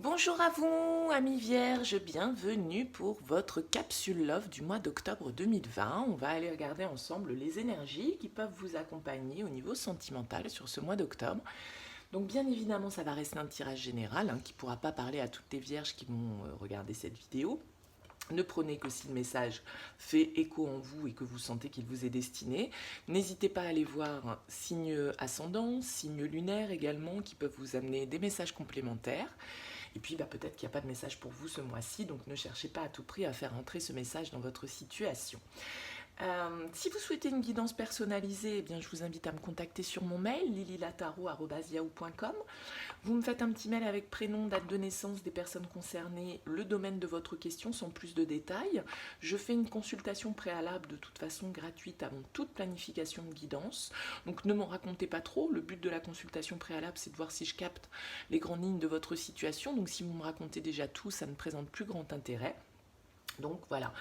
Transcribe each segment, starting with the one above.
Bonjour à vous, amis vierges, bienvenue pour votre capsule Love du mois d'octobre 2020. On va aller regarder ensemble les énergies qui peuvent vous accompagner au niveau sentimental sur ce mois d'octobre. Donc bien évidemment, ça va rester un tirage général qui ne pourra pas parler à toutes les vierges qui vont regarder cette vidéo. Ne prenez que si le message fait écho en vous et que vous sentez qu'il vous est destiné. N'hésitez pas à aller voir signe ascendant, signe lunaire également, qui peuvent vous amener des messages complémentaires. Et puis peut-être qu'il n'y a pas de message pour vous ce mois-ci, donc ne cherchez pas à tout prix à faire entrer ce message dans votre situation. Si vous souhaitez une guidance personnalisée, eh bien, je vous invite à me contacter sur mon mail lililataro@yahoo.com. Vous me faites un petit mail avec prénom, date de naissance des personnes concernées, le domaine de votre question sans plus de détails. Je fais une consultation préalable de toute façon gratuite avant toute planification de guidance. Donc ne m'en racontez pas trop. Le but de la consultation préalable, c'est de voir si je capte les grandes lignes de votre situation. Donc si vous me racontez déjà tout, ça ne présente plus grand intérêt. Donc voilà,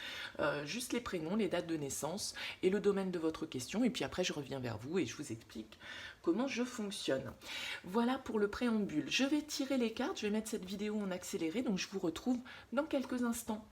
juste les prénoms, les dates de naissance et le domaine de votre question. Et puis après, je reviens vers vous et je vous explique comment je fonctionne. Voilà pour le préambule. Je vais tirer les cartes, je vais mettre cette vidéo en accéléré, donc je vous retrouve dans quelques instants.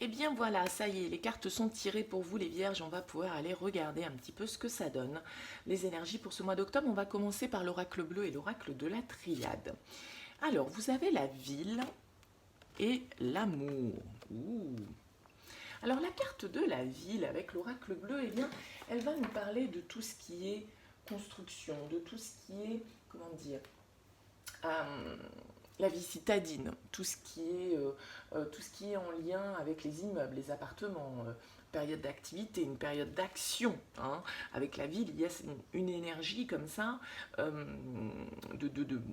Et bien voilà, ça y est, les cartes sont tirées pour vous les vierges, on va pouvoir aller regarder un petit peu ce que ça donne. Les énergies pour ce mois d'octobre, on va commencer par l'oracle bleu et l'oracle de la triade. Alors, vous avez la ville et l'amour. Ouh. Alors la carte de la ville avec l'oracle bleu, eh bien, elle va nous parler de tout ce qui est construction, de tout ce qui est, comment dire, euh, la vie citadine, tout ce qui est en lien avec les immeubles, les appartements, période d'activité, une période d'action. Avec la ville, il y a une énergie comme ça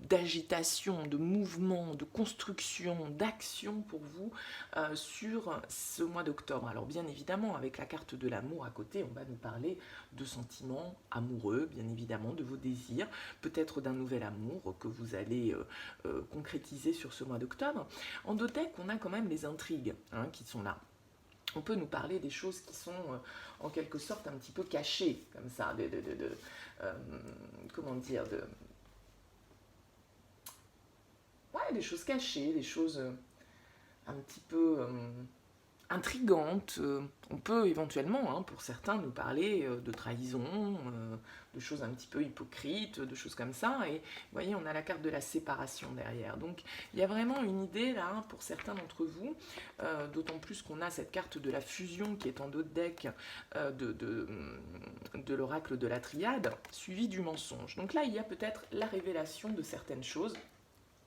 d'agitation, de mouvement, de construction, d'action pour vous sur ce mois d'octobre. Alors bien évidemment, avec la carte de l'amour à côté, on va nous parler de sentiments amoureux, bien évidemment, de vos désirs, peut-être d'un nouvel amour que vous allez concrétiser sur ce mois d'octobre. En deux decks, on a quand même les intrigues qui sont là. On peut nous parler des choses qui sont en quelque sorte un petit peu cachées, comme ça, comment dire, ouais, des choses cachées, des choses un petit peu intrigante. On peut éventuellement, pour certains, nous parler de trahison, de choses un petit peu hypocrites, de choses comme ça. Et vous voyez, on a la carte de la séparation derrière. Donc il y a vraiment une idée là, pour certains d'entre vous, d'autant plus qu'on a cette carte de la fusion qui est en d'autres decks de l'oracle de la triade, suivie du mensonge. Donc là, il y a peut-être la révélation de certaines choses,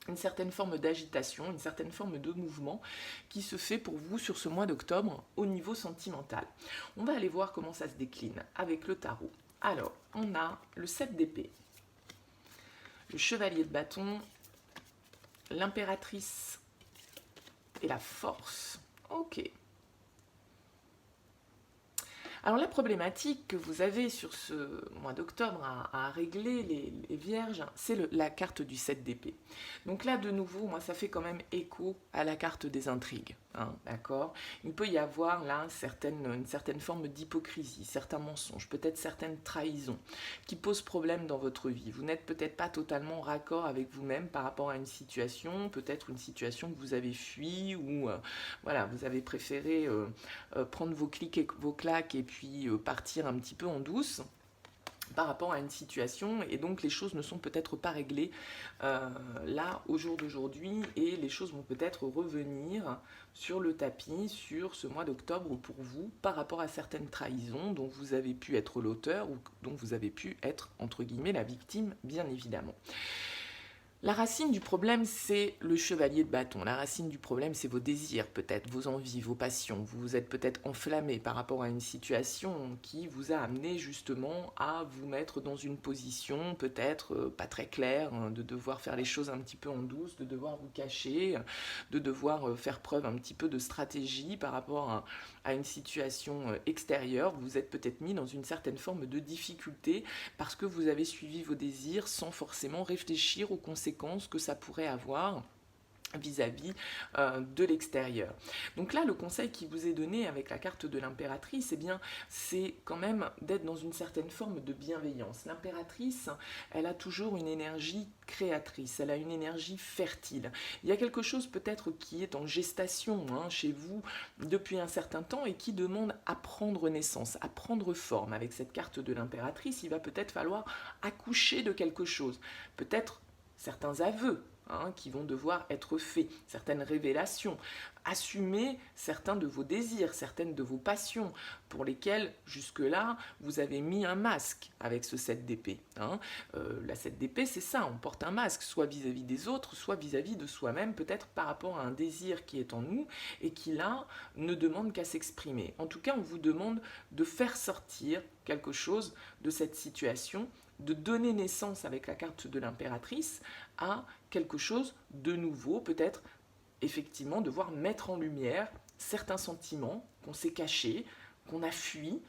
une certaine forme d'agitation, une certaine forme de mouvement qui se fait pour vous sur ce mois d'octobre au niveau sentimental. On va aller voir comment ça se décline avec le tarot. Alors, on a le 7 d'épée, le chevalier de bâton, l'impératrice et la force. Ok. Alors la problématique que vous avez sur ce mois d'octobre à régler les vierges, c'est la carte du 7 d'épée. Donc là de nouveau, moi ça fait quand même écho à la carte des intrigues. D'accord. Il peut y avoir là une certaine forme d'hypocrisie, certains mensonges, peut-être certaines trahisons qui posent problème dans votre vie. Vous n'êtes peut-être pas totalement raccord avec vous-même par rapport à une situation, peut-être une situation que vous avez fui ou voilà, vous avez préféré prendre vos clics et vos claques et puis partir un petit peu en douce par rapport à une situation, et donc les choses ne sont peut-être pas réglées là au jour d'aujourd'hui, et les choses vont peut-être revenir sur le tapis sur ce mois d'octobre pour vous par rapport à certaines trahisons dont vous avez pu être l'auteur ou dont vous avez pu être entre guillemets la victime, bien évidemment. La racine du problème, c'est le chevalier de bâton. La racine du problème, c'est vos désirs, peut-être, vos envies, vos passions. Vous vous êtes peut-être enflammé par rapport à une situation qui vous a amené justement à vous mettre dans une position peut-être pas très claire, de devoir faire les choses un petit peu en douce, de devoir vous cacher, de devoir faire preuve un petit peu de stratégie par rapport à une situation extérieure. Vous vous êtes peut-être mis dans une certaine forme de difficulté parce que vous avez suivi vos désirs sans forcément réfléchir aux conséquences que ça pourrait avoir vis-à-vis de l'extérieur. Donc là, le conseil qui vous est donné avec la carte de l'impératrice, eh bien, c'est quand même d'être dans une certaine forme de bienveillance. L'impératrice, elle a toujours une énergie créatrice, elle a une énergie fertile. Il y a quelque chose peut-être qui est en gestation chez vous depuis un certain temps et qui demande à prendre naissance, à prendre forme. Avec cette carte de l'impératrice, il va peut-être falloir accoucher de quelque chose. Peut-être certains aveux qui vont devoir être faits, certaines révélations, assumer certains de vos désirs, certaines de vos passions, pour lesquelles jusque-là vous avez mis un masque avec ce 7 d'épée. La 7 d'épée, c'est ça, on porte un masque, soit vis-à-vis des autres, soit vis-à-vis de soi-même, peut-être par rapport à un désir qui est en nous et qui là ne demande qu'à s'exprimer. En tout cas, on vous demande de faire sortir quelque chose de cette situation, de donner naissance avec la carte de l'impératrice à quelque chose de nouveau, peut-être effectivement devoir mettre en lumière certains sentiments qu'on s'est cachés, qu'on a fui,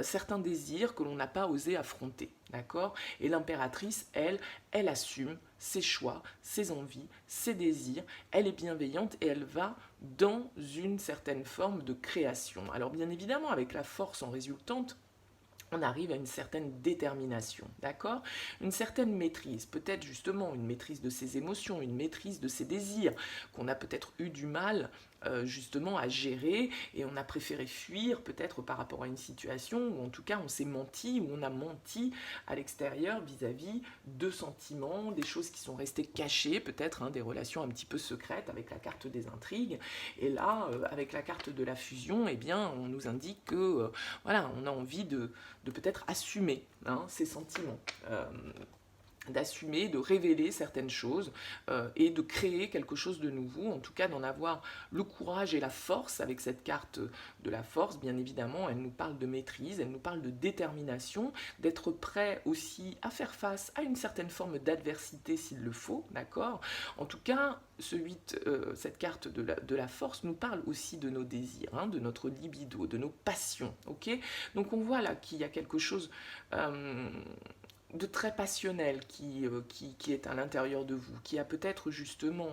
certains désirs que l'on n'a pas osé affronter, d'accord? Et l'impératrice, elle assume ses choix, ses envies, ses désirs, elle est bienveillante et elle va dans une certaine forme de création. Alors bien évidemment, avec la force en résultante, on arrive à une certaine détermination, d'accord? Une certaine maîtrise, peut-être justement une maîtrise de ses émotions, une maîtrise de ses désirs, qu'on a peut-être eu du mal justement à gérer et on a préféré fuir peut-être par rapport à une situation ou en tout cas on s'est menti ou on a menti à l'extérieur vis-à-vis de sentiments, des choses qui sont restées cachées, peut-être des relations un petit peu secrètes avec la carte des intrigues. Et là, avec la carte de la fusion, eh bien, on nous indique que voilà, on a envie de peut-être assumer ces sentiments. D'assumer, de révéler certaines choses et de créer quelque chose de nouveau, en tout cas d'en avoir le courage et la force. Avec cette carte de la force, bien évidemment, elle nous parle de maîtrise, elle nous parle de détermination, d'être prêt aussi à faire face à une certaine forme d'adversité s'il le faut, d'accord? En tout cas, cette carte de la force nous parle aussi de nos désirs, de notre libido, de nos passions, ok? Donc on voit là qu'il y a quelque chose de très passionnel qui est à l'intérieur de vous, qui a peut-être justement,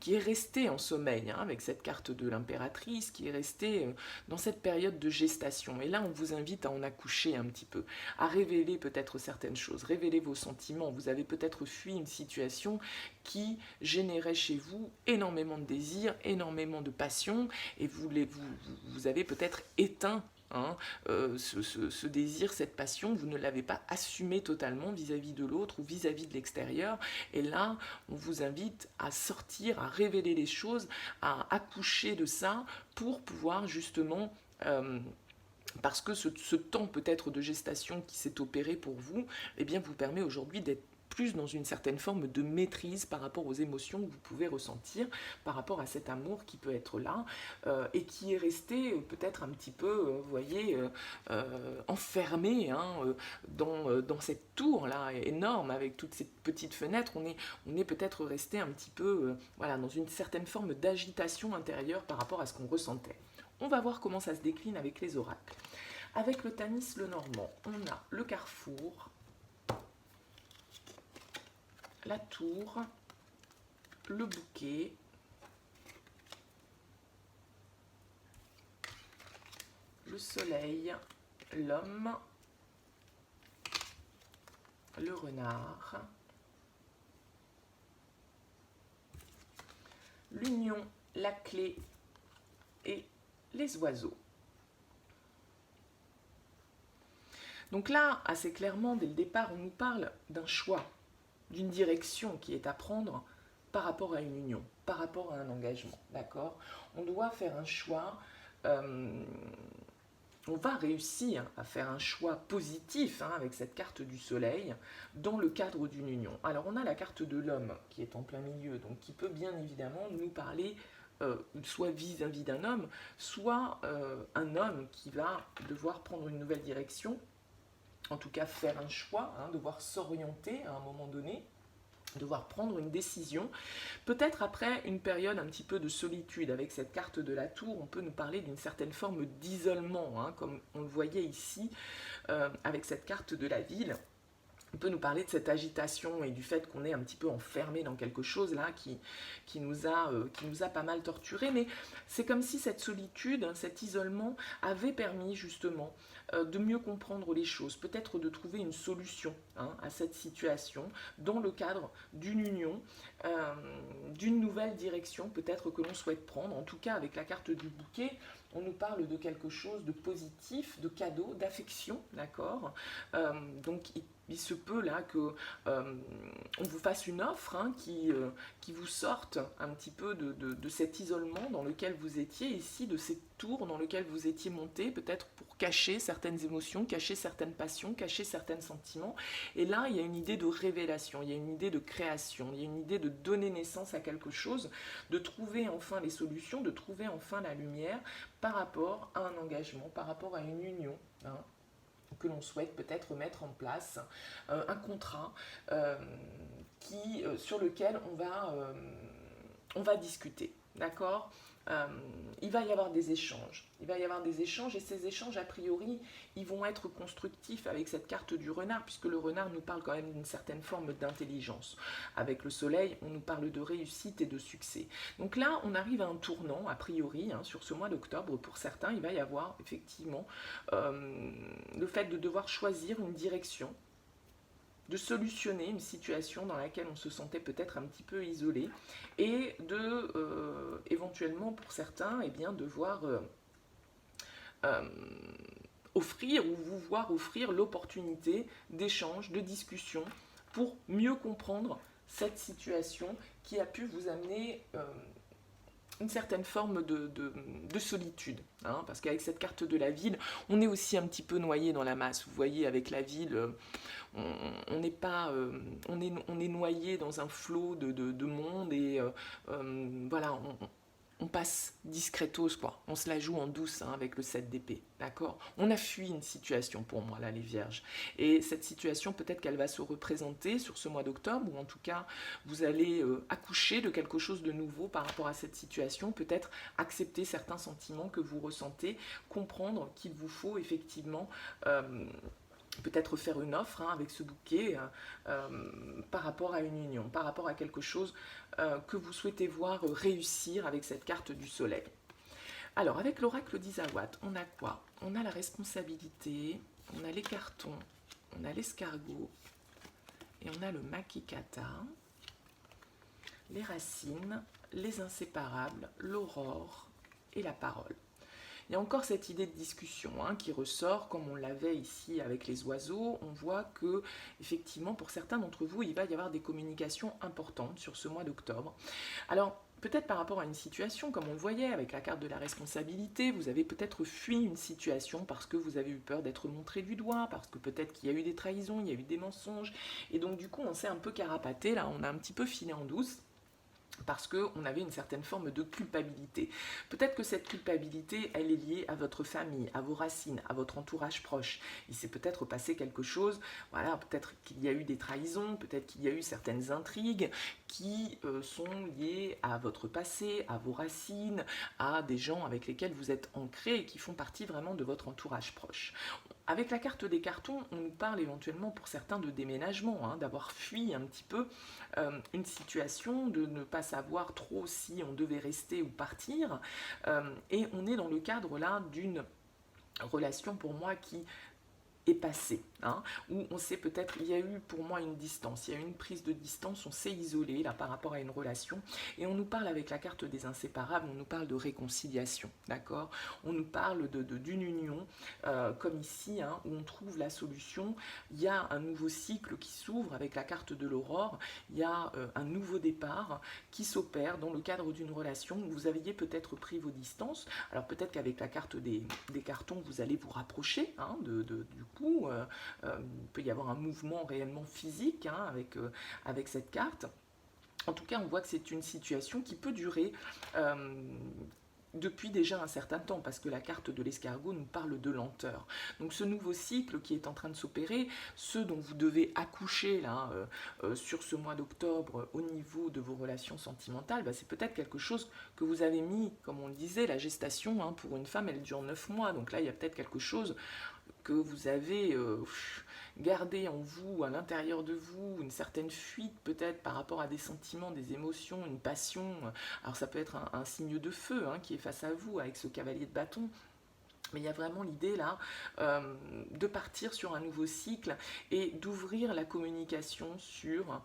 qui est resté en sommeil avec cette carte de l'impératrice, qui est resté dans cette période de gestation. Et là, on vous invite à en accoucher un petit peu, à révéler peut-être certaines choses, révéler vos sentiments. Vous avez peut-être fui une situation qui générait chez vous énormément de désirs, énormément de passion, et vous avez peut-être éteint ce désir, cette passion, vous ne l'avez pas assumé totalement vis-à-vis de l'autre ou vis-à-vis de l'extérieur. Et là, on vous invite à sortir, à révéler les choses, à accoucher de ça pour pouvoir justement parce que ce temps peut-être de gestation qui s'est opéré pour vous, eh bien, vous permet aujourd'hui d'être plus dans une certaine forme de maîtrise par rapport aux émotions que vous pouvez ressentir, par rapport à cet amour qui peut être là et qui est resté peut-être un petit peu, vous voyez, enfermé dans cette tour-là énorme avec toutes ces petites fenêtres. On est peut-être resté un petit peu voilà, dans une certaine forme d'agitation intérieure par rapport à ce qu'on ressentait. On va voir comment ça se décline avec les oracles. Avec le Tanis le Normand, on a le carrefour, la tour, le bouquet, le soleil, l'homme, le renard, l'union, la clé et les oiseaux. Donc là, assez clairement, dès le départ, on nous parle d'un choix, d'une direction qui est à prendre par rapport à une union, par rapport à un engagement, d'accord? On doit faire un choix, on va réussir à faire un choix positif avec cette carte du soleil dans le cadre d'une union. Alors on a la carte de l'homme qui est en plein milieu, donc qui peut bien évidemment nous parler soit vis-à-vis d'un homme, soit un homme qui va devoir prendre une nouvelle direction, en tout cas faire un choix, devoir s'orienter à un moment donné, devoir prendre une décision, peut-être après une période un petit peu de solitude. Avec cette carte de la tour, on peut nous parler d'une certaine forme d'isolement, comme on le voyait ici avec cette carte de la ville. On peut nous parler de cette agitation et du fait qu'on est un petit peu enfermé dans quelque chose là qui nous a pas mal torturé. Mais c'est comme si cette solitude, cet isolement avait permis justement de mieux comprendre les choses, peut-être de trouver une solution à cette situation dans le cadre d'une union, d'une nouvelle direction peut-être que l'on souhaite prendre. En tout cas, avec la carte du bouquet, on nous parle de quelque chose de positif, de cadeau, d'affection, d'accord. Donc il se peut là que on vous fasse une offre qui vous sorte un petit peu de cet isolement dans lequel vous étiez ici, de ces tours dans lesquels vous étiez monté, peut-être pour cacher certaines émotions, cacher certaines passions, cacher certains sentiments. Et là, il y a une idée de révélation, il y a une idée de création, il y a une idée de donner naissance à quelque chose, de trouver enfin les solutions, de trouver enfin la lumière par rapport à un engagement, par rapport à une union. Que l'on souhaite peut-être mettre en place, un contrat sur lequel on va discuter, d'accord. Il va y avoir des échanges. Il va y avoir des échanges et ces échanges, a priori, ils vont être constructifs avec cette carte du renard, puisque le renard nous parle quand même d'une certaine forme d'intelligence. Avec le soleil, on nous parle de réussite et de succès. Donc là, on arrive à un tournant, a priori, sur ce mois d'octobre. Pour certains, il va y avoir effectivement le fait de devoir choisir une direction, de solutionner une situation dans laquelle on se sentait peut-être un petit peu isolé et de éventuellement pour certains devoir offrir ou vous voir offrir l'opportunité d'échange, de discussion pour mieux comprendre cette situation qui a pu vous amener une certaine forme de solitude, parce qu'avec cette carte de la ville, on est aussi un petit peu noyé dans la masse. Vous voyez, avec la ville, on n'est pas, on est noyé dans un flot de monde et voilà, on passe discretos, quoi. On se la joue en douce avec le 7 d'épée, d'accord. On a fui une situation pour moi, là, les vierges. Et cette situation, peut-être qu'elle va se représenter sur ce mois d'octobre, ou en tout cas, vous allez accoucher de quelque chose de nouveau par rapport à cette situation, peut-être accepter certains sentiments que vous ressentez, comprendre qu'il vous faut effectivement peut-être faire une offre avec ce bouquet par rapport à une union, par rapport à quelque chose que vous souhaitez voir réussir avec cette carte du soleil. Alors, avec l'oracle d'Isawat, on a quoi? On a la responsabilité, on a les cartons, on a l'escargot, et on a le makikata, les racines, les inséparables, l'aurore et la parole. Il y a encore cette idée de discussion qui ressort, comme on l'avait ici avec les oiseaux. On voit que, effectivement, pour certains d'entre vous, il va y avoir des communications importantes sur ce mois d'octobre. Alors, peut-être par rapport à une situation, comme on le voyait avec la carte de la responsabilité, vous avez peut-être fui une situation parce que vous avez eu peur d'être montré du doigt, parce que peut-être qu'il y a eu des trahisons, il y a eu des mensonges, et donc du coup, on s'est un peu carapaté, là, on a un petit peu filé en douce, parce qu'on avait une certaine forme de culpabilité. Peut-être que cette culpabilité, elle est liée à votre famille, à vos racines, à votre entourage proche. Il s'est peut-être passé quelque chose, voilà, peut-être qu'il y a eu des trahisons, peut-être qu'il y a eu certaines intrigues qui sont liées à votre passé, à vos racines, à des gens avec lesquels vous êtes ancrés et qui font partie vraiment de votre entourage proche. Avec la carte des cartons, on nous parle éventuellement pour certains de déménagement, d'avoir fui un petit peu une situation, de ne pas savoir trop si on devait rester ou partir. Et on est dans le cadre là d'une relation pour moi qui est passé, où on sait peut-être, il y a eu pour moi une distance, il y a eu une prise de distance, on s'est isolé là par rapport à une relation, et on nous parle avec la carte des inséparables, on nous parle de réconciliation, d'accord, on nous parle d'une union, comme ici, où on trouve la solution, il y a un nouveau cycle qui s'ouvre avec la carte de l'aurore, il y a un nouveau départ qui s'opère dans le cadre d'une relation où vous aviez peut-être pris vos distances, alors peut-être qu'avec la carte des cartons, vous allez vous rapprocher du coup, il peut y avoir un mouvement réellement physique avec cette carte. En tout cas, on voit que c'est une situation qui peut durer depuis déjà un certain temps, parce que la carte de l'escargot nous parle de lenteur. Donc ce nouveau cycle qui est en train de s'opérer, ce dont vous devez accoucher là, sur ce mois d'octobre au niveau de vos relations sentimentales, c'est peut-être quelque chose que vous avez mis, comme on le disait, la gestation pour une femme, elle dure 9 mois, donc là il y a peut-être quelque chose que vous avez gardez en vous, à l'intérieur de vous, une certaine fuite peut-être par rapport à des sentiments, des émotions, une passion. Alors ça peut être un signe de feu qui est face à vous avec ce cavalier de bâton. Mais il y a vraiment l'idée là de partir sur un nouveau cycle et d'ouvrir la communication sur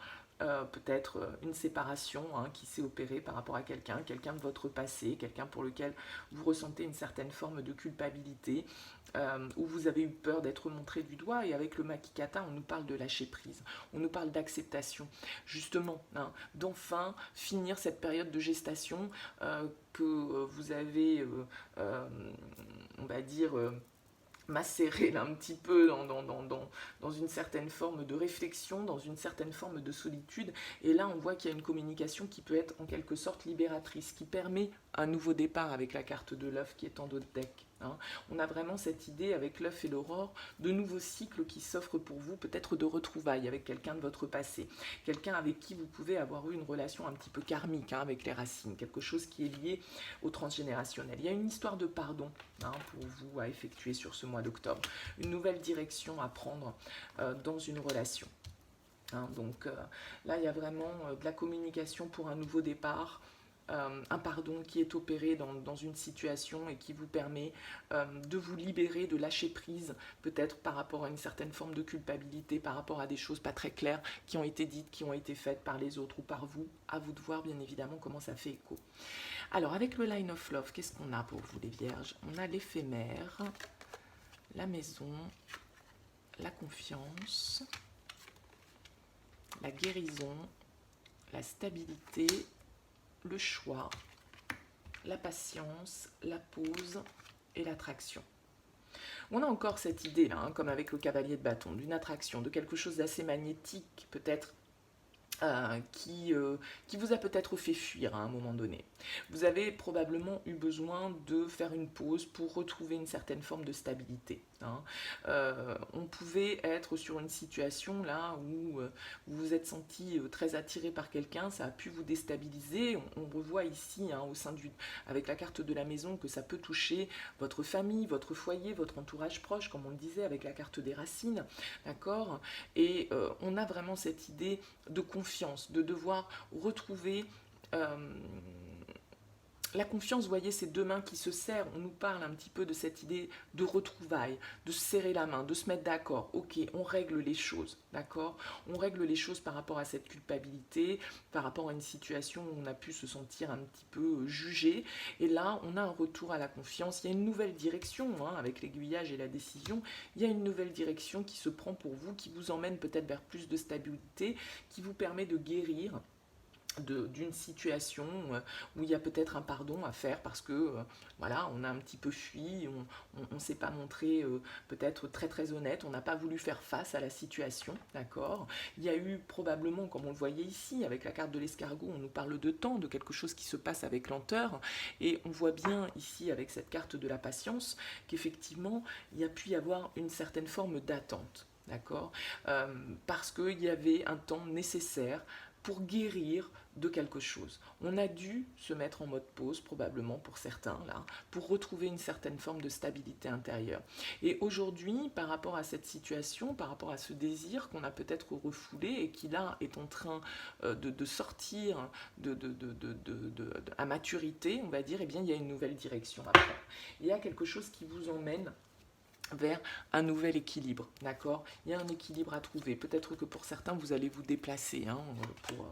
peut-être une séparation qui s'est opérée par rapport à quelqu'un de votre passé, quelqu'un pour lequel vous ressentez une certaine forme de culpabilité, où vous avez eu peur d'être montré du doigt. Et avec le Makikata, on nous parle de lâcher prise, on nous parle d'acceptation, justement, d'enfin finir cette période de gestation que vous avez, on va dire, macérer là un petit peu dans une certaine forme de réflexion, dans une certaine forme de solitude. Et là, on voit qu'il y a une communication qui peut être en quelque sorte libératrice, qui permet un nouveau départ avec la carte de l'œuf qui est en dos de deck. On a vraiment cette idée avec l'œuf et l'aurore de nouveaux cycles qui s'offrent pour vous, peut-être de retrouvailles avec quelqu'un de votre passé, quelqu'un avec qui vous pouvez avoir eu une relation un petit peu karmique avec les racines, quelque chose qui est lié au transgénérationnel. Il y a une histoire de pardon pour vous à effectuer sur ce mois d'octobre, une nouvelle direction à prendre dans une relation. Donc là, il y a vraiment de la communication pour un nouveau départ, un pardon qui est opéré dans une situation et qui vous permet de vous libérer, de lâcher prise, peut-être par rapport à une certaine forme de culpabilité, par rapport à des choses pas très claires qui ont été dites, qui ont été faites par les autres ou par vous. À vous de voir bien évidemment comment ça fait écho. Alors avec le Line of Love, qu'est-ce qu'on a pour vous les vierges? On a l'éphémère, la maison, la confiance, la guérison, la stabilité, le choix, la patience, la pause et l'attraction. On a encore cette idée là, comme avec le cavalier de bâton, d'une attraction, de quelque chose d'assez magnétique, peut-être qui vous a peut-être fait fuir à un moment donné. Vous avez probablement eu besoin de faire une pause pour retrouver une certaine forme de stabilité. On pouvait être sur une situation là où vous vous êtes senti très attiré par quelqu'un, ça a pu vous déstabiliser. On revoit ici au sein avec la carte de la maison que ça peut toucher votre famille, votre foyer, votre entourage proche, comme on le disait avec la carte des racines, d'accord. Et on a vraiment cette idée de confiance, de devoir retrouver la confiance. Vous voyez ces deux mains qui se serrent, on nous parle un petit peu de cette idée de retrouvailles, de se serrer la main, de se mettre d'accord. Ok, on règle les choses, d'accord. On règle les choses par rapport à cette culpabilité, par rapport à une situation où on a pu se sentir un petit peu jugé. Et là, on a un retour à la confiance. Il y a une nouvelle direction, avec l'aiguillage et la décision. Il y a une nouvelle direction qui se prend pour vous, qui vous emmène peut-être vers plus de stabilité, qui vous permet de guérir d'une situation où il y a peut-être un pardon à faire parce que voilà, on a un petit peu fui, on ne s'est pas montré peut-être très très honnête, on n'a pas voulu faire face à la situation, d'accord. Il y a eu probablement, comme on le voyait ici avec la carte de l'escargot, on nous parle de temps, de quelque chose qui se passe avec lenteur, et on voit bien ici avec cette carte de la patience qu'effectivement il y a pu y avoir une certaine forme d'attente, d'accord, parce qu'il y avait un temps nécessaire pour guérir de quelque chose. On a dû se mettre en mode pause, probablement pour certains, là, pour retrouver une certaine forme de stabilité intérieure. Et aujourd'hui, par rapport à cette situation, par rapport à ce désir qu'on a peut-être refoulé et qui là est en train de sortir à maturité, on va dire, eh bien, il y a une nouvelle direction à prendre. Il y a quelque chose qui vous emmène vers un nouvel équilibre, d'accord. Il y a un équilibre à trouver. Peut-être que pour certains, vous allez vous déplacer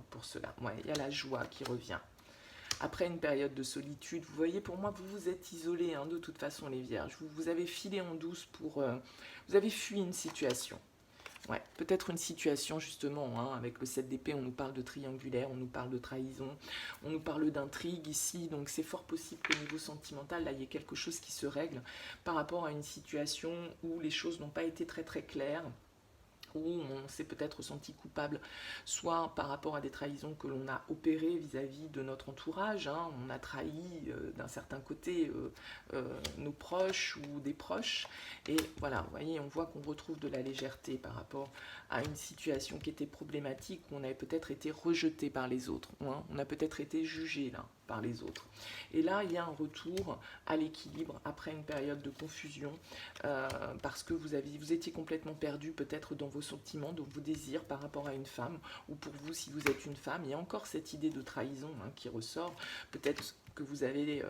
pour cela. Ouais, il y a la joie qui revient. Après une période de solitude, vous voyez, pour moi, vous vous êtes isolés de toute façon, les vierges. Vous avez filé en douce vous avez fui une situation. Ouais, peut-être une situation justement, avec le 7 d'épée, on nous parle de triangulaire, on nous parle de trahison, on nous parle d'intrigue ici, donc c'est fort possible qu'au niveau sentimental, là, il y ait quelque chose qui se règle par rapport à une situation où les choses n'ont pas été très très claires, où on s'est peut-être senti coupable, soit par rapport à des trahisons que l'on a opérées vis-à-vis de notre entourage, hein, on a trahi d'un certain côté nos proches ou des proches, et voilà, vous voyez, on voit qu'on retrouve de la légèreté par rapport à une situation qui était problématique, où on avait peut-être été rejeté par les autres, hein, on a peut-être été jugé là par les autres. Et là, il y a un retour à l'équilibre après une période de confusion, parce que vous étiez complètement perdu peut-être dans vos sentiments, dans vos désirs par rapport à une femme, ou pour vous, si vous êtes une femme, il y a encore cette idée de trahison hein, qui ressort, peut-être que vous avez,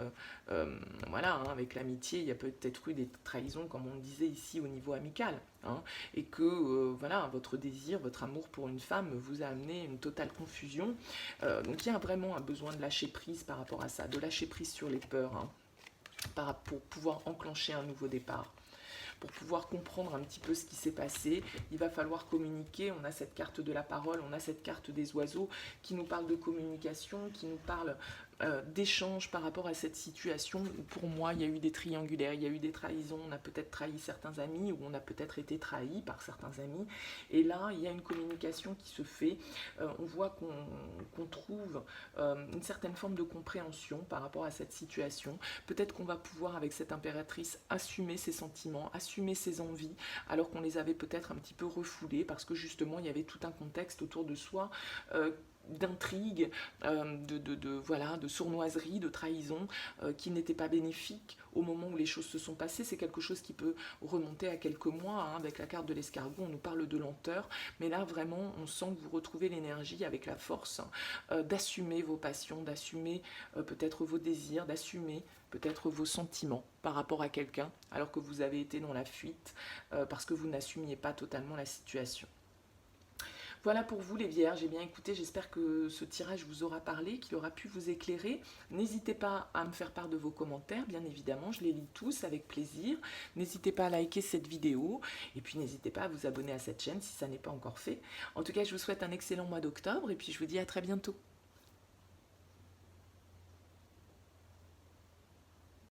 voilà, hein, avec l'amitié, il y a peut-être eu des trahisons, comme on disait ici, au niveau amical, hein, et que, voilà, votre désir, votre amour pour une femme vous a amené une totale confusion. Donc il y a vraiment un besoin de lâcher prise par rapport à ça, de lâcher prise sur les peurs, hein, pour pouvoir enclencher un nouveau départ. Pour pouvoir comprendre un petit peu ce qui s'est passé, il va falloir communiquer. On a cette carte de la parole, on a cette carte des oiseaux qui nous parle de communication, qui nous parle d'échange par rapport à cette situation où pour moi il y a eu des triangulaires, il y a eu des trahisons, on a peut-être trahi certains amis ou on a peut-être été trahi par certains amis, et là il y a une communication qui se fait, on voit qu'on trouve une certaine forme de compréhension par rapport à cette situation, peut-être qu'on va pouvoir avec cette impératrice assumer ses sentiments, assumer ses envies, alors qu'on les avait peut-être un petit peu refoulés parce que justement il y avait tout un contexte autour de soi d'intrigue, voilà, de sournoiserie, de trahison qui n'était pas bénéfique au moment où les choses se sont passées. C'est quelque chose qui peut remonter à quelques mois, hein, avec la carte de l'escargot, on nous parle de lenteur, mais là vraiment on sent que vous retrouvez l'énergie avec la force d'assumer vos passions, d'assumer peut-être vos désirs, d'assumer peut-être vos sentiments par rapport à quelqu'un, alors que vous avez été dans la fuite parce que vous n'assumiez pas totalement la situation. Voilà pour vous les vierges, eh bien écoutez, j'espère que ce tirage vous aura parlé, qu'il aura pu vous éclairer. N'hésitez pas à me faire part de vos commentaires, bien évidemment, je les lis tous avec plaisir. N'hésitez pas à liker cette vidéo, et puis n'hésitez pas à vous abonner à cette chaîne si ça n'est pas encore fait. En tout cas, je vous souhaite un excellent mois d'octobre, et puis je vous dis à très bientôt.